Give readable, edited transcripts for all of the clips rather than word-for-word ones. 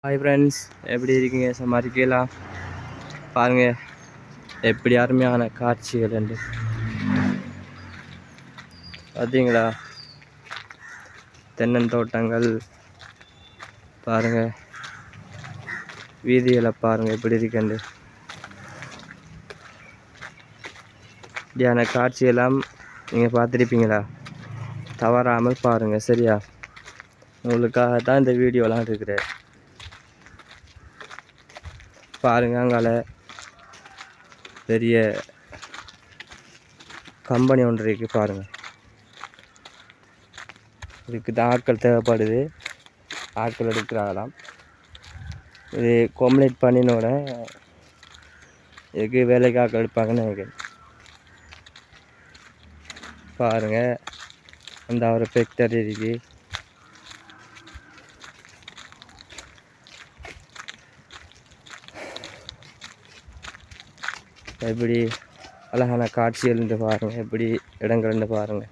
Hi friends, எப்படி இருக்கீங்க? சமாளிக்கலாம் பாருங்கள் எப்படி அருமையான காட்சிகள் என்று பார்த்தீங்களா? தென்னந்தோட்டங்கள் பாருங்கள், வீதிகளை பாருங்கள் எப்படி இருக்குண்டு. இப்படியான காட்சியெல்லாம் நீங்கள் பார்த்துருப்பீங்களா? தவறாமல் பாருங்கள், சரியா? உங்களுக்காக தான் இந்த வீடியோலாம் இருக்கிறேன். பாருங்க, அங்கால பெரிய கம்பெனி ஒன்று இருக்கு பாருங்க. இதுக்கு தான் ஆட்கள் தேவைப்படுது, ஆட்கள் எடுக்கிறாங்களாம். இது கம்ப்ளீட் பண்ணினோட இதுக்கு வேலைக்கு ஆட்கள் எடுப்பாங்கன்னு நினைக்கிறேன். பாருங்க, அந்த ஒரு ஃபேக்டரி இருக்கு. எப்படி அழகான காட்சிகள் என்று பாருங்க, எப்படி இடங்கள் என்று பாருங்க.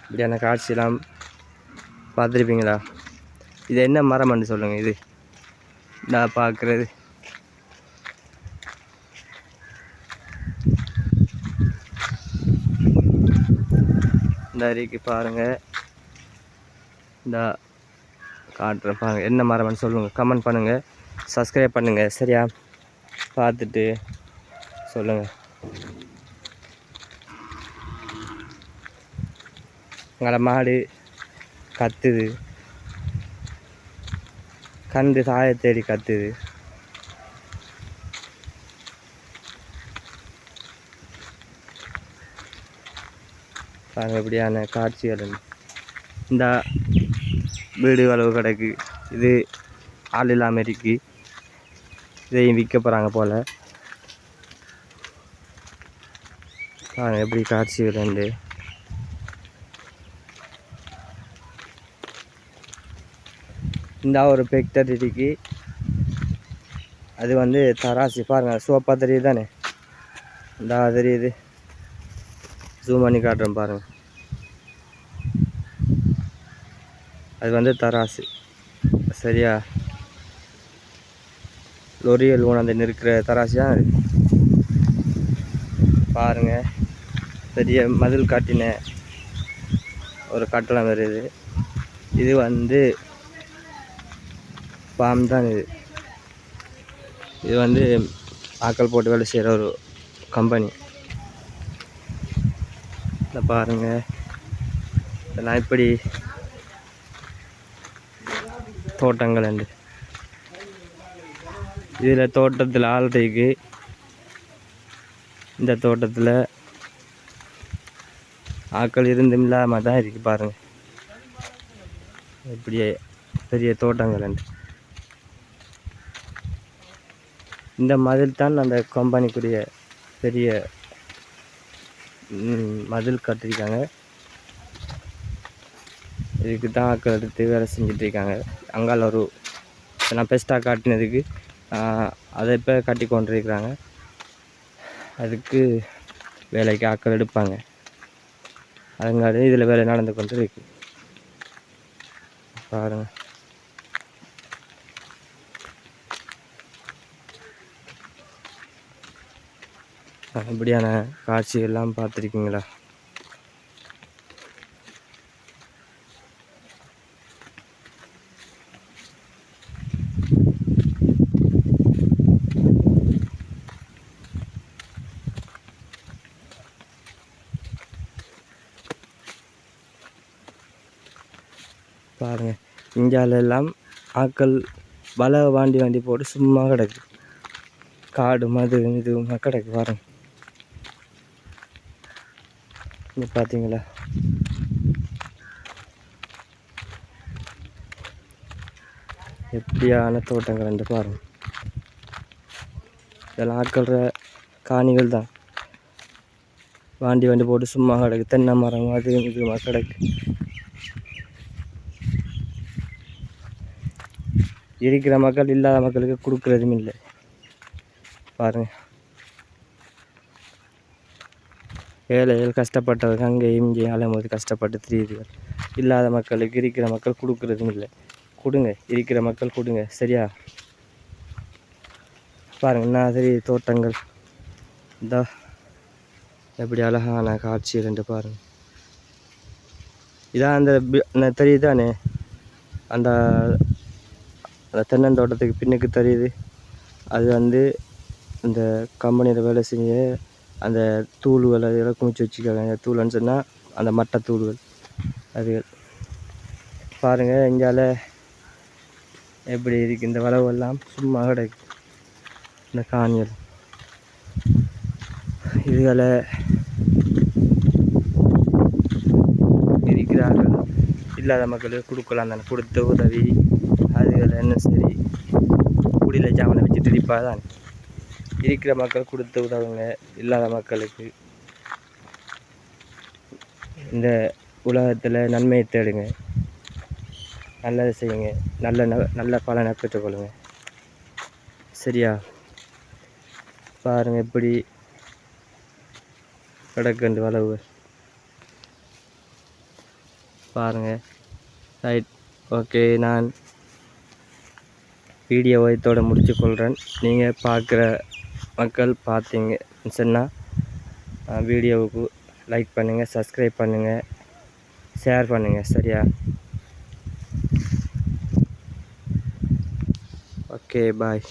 இப்படியான காட்சியெல்லாம் பார்த்துருப்பீங்களா? இது என்ன மரம்னு சொல்லுங்கள். இது நான் பார்க்குறது இந்த அருகே பாருங்கள், இந்த காட்டுறேன் பாருங்கள். என்ன மரம்னு சொல்லுங்கள், கமெண்ட் பண்ணுங்கள், சப்ஸ்கிரைப் பண்ணுங்கள், சரியா? பார்த்துட்டு சொல்லுங்கள். எங்களை மாடு கத்துது, கண்டு சாய தேடி கத்துது. பாருங்கள் இப்படியான காட்சிகள். இந்த வீடு அளவு கிடக்கு. இது ஆள் இல்லாமல் இருக்கு. இதையும் விற்க போகிறாங்க போல். பாருங்கள் எப்படி காட்சிகள் உண்டு. இந்த ஒரு ஃபேக்டரி இருக்கு. அது வந்து தராசி பாருங்கள், சோப்பா தெரியுது தானே? இந்த தெரியுது, ஜூம் பண்ணி காட்டுறேன் பாருங்கள். அது வந்து தராசு, சரியா? லொரியல் கொண்டாந்து நிற்கிற தராசு தான் அது. பாருங்கள், பெரிய மதில் காட்டின ஒரு கட்டளம் வருது. இது வந்து பாம் தான். இது வந்து ஆக்கள் போட்டு வேலை செய்கிற ஒரு கம்பெனி. இதை பாருங்கள், இதெல்லாம் இப்படி தோட்டங்கள் உண்டு. இதில் தோட்டத்தில் ஆல்ரெடிக்கு இந்த தோட்டத்தில் ஆக்கள் இருந்தும் இல்லாமல் தான் இருக்கு. பாருங்கள் இப்படியே பெரிய தோட்டங்கள் உண்டு. இந்த மதில் தான் அந்த கம்பெனிக்குரிய பெரிய மதில் கட்டிருக்காங்க. இதுக்கு தான் ஆக்கள் எடுத்து வேலை செஞ்சிட்ருக்காங்க. அங்கால ஒரு நான் பெஸ்ட்டாக காட்டினதுக்கு அதை இப்போ கட்டி கொண்டிருக்கிறாங்க. அதுக்கு வேலைக்கு ஆக்கள் எடுப்பாங்க. அதுங்காடி இதில் வேலை நடந்து கொண்டு இருக்கு. பாருங்கள், இப்படியான காட்சியெல்லாம் பார்த்துருக்கீங்களா? பாருங்கள், இந்தியாவிலெல்லாம் ஆக்கள் வலை வாண்டி போட்டு சும்மா கிடக்கு. காடு மது இதுவுமா கிடக்கு. பாருங்க, இது பார்த்தீங்களா? எப்படியான தோட்டங்கள் என்று பாருங்கள். இதெல்லாம் ஆட்கள்ற காணிகள் தான். வாண்டி போட்டு சும்மா கிடக்கு. தென்னை மரம் அது இதுமா கிடக்கு. இருக்கிற மக்கள் இல்லாத மக்களுக்கு கொடுக்குறதும் இல்லை. பாருங்கள், ஏழைகள் கஷ்டப்பட்டவங்க அங்கேயும் இங்கேயும் அலையும்போது கஷ்டப்பட்டு தெரியுதுகள். இல்லாத மக்களுக்கு இருக்கிற மக்கள் கொடுக்குறதும் இல்லை. கொடுங்க, இருக்கிற மக்கள் கொடுங்க. சரியா? பாருங்கள், மாதிரி தோட்டங்கள் இந்த எப்படி அழகான காட்சி ரெண்டு பாருங்கள். இதான் அந்த தெரியுதானே, அந்த அந்த தென்னந்தோட்டத்துக்கு பின்னுக்கு தெரியுது. அது இந்த கம்பெனியில் வேலை செஞ்ச அந்த தூள்கள் அதெல்லாம் குமிச்சு வச்சுக்காங்க. அந்த தூள்னு சொன்னால் அந்த மட்டை தூள்கள் அது பாருங்கள். இங்கால எப்படி இருக்குது இந்த வளவெல்லாம் சும்மா கிடைக்கு. இந்த காணிகள் இதுகளை இருக்கிறார்கள். இல்லாத மக்களுக்கு கொடுக்கலாம் தானே. கொடுத்த உதவி அதுகளை என்ன சரி குடியில் ஜாமனை வச்சுட்டு இருப்பா தான். இருக்கிற மக்கள் கொடுத்து உதவுங்க. இல்லாத மக்களுக்கு இந்த உலகத்தில் நன்மையை தேடுங்க, நல்லதை செய்யுங்க, நல்ல பலனை பெற்றுக்கொள்ளுங்க. சரியா? பாருங்கள் எப்படி கிடக்குண்டு வளவு பாருங்கள். Right, okay. நான் வீடியோவை இதோட முடிச்சுக்கொள்கிறேன். நீங்கள் பார்க்குற மக்கள் பார்த்தீங்க சொன்னால் வீடியோவுக்கு லைக் பண்ணுங்கள், சப்ஸ்கிரைப் பண்ணுங்கள், ஷேர் பண்ணுங்கள். சரியா? ஓகே, பாய்.